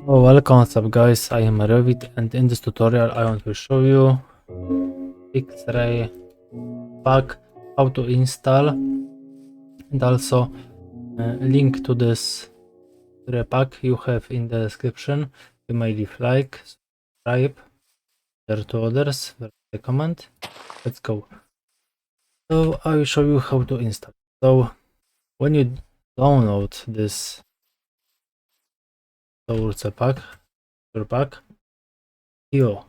Oh, welcome, what's up guys, I am Revit and in this tutorial I want to show you Xray Pack, how to install, and also link to this Xray Pack you have in the description. You may leave like, subscribe, share to others, comment. Let's go. So I will show you how to install. So when you download this Xray Pack, you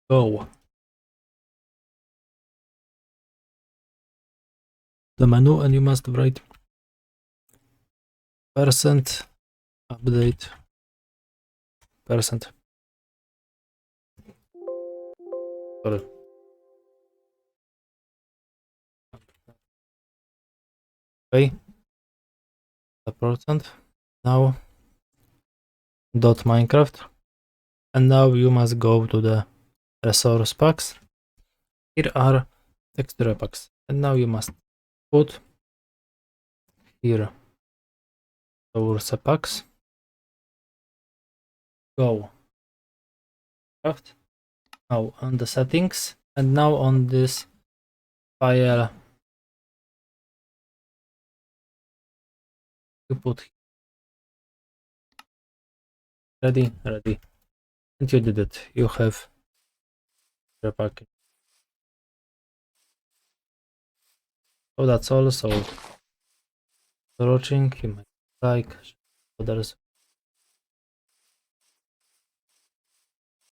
go the menu and you must write percent update percent. Sorry. Okay, the percent. Now dot Minecraft, and now you must go to the resource packs. Here are texture packs, and now you must put here resource packs. Go craft. Now on the settings, and now on this file you put ready, and you did it. You have the pack. So that's all. So for watching, you might like others.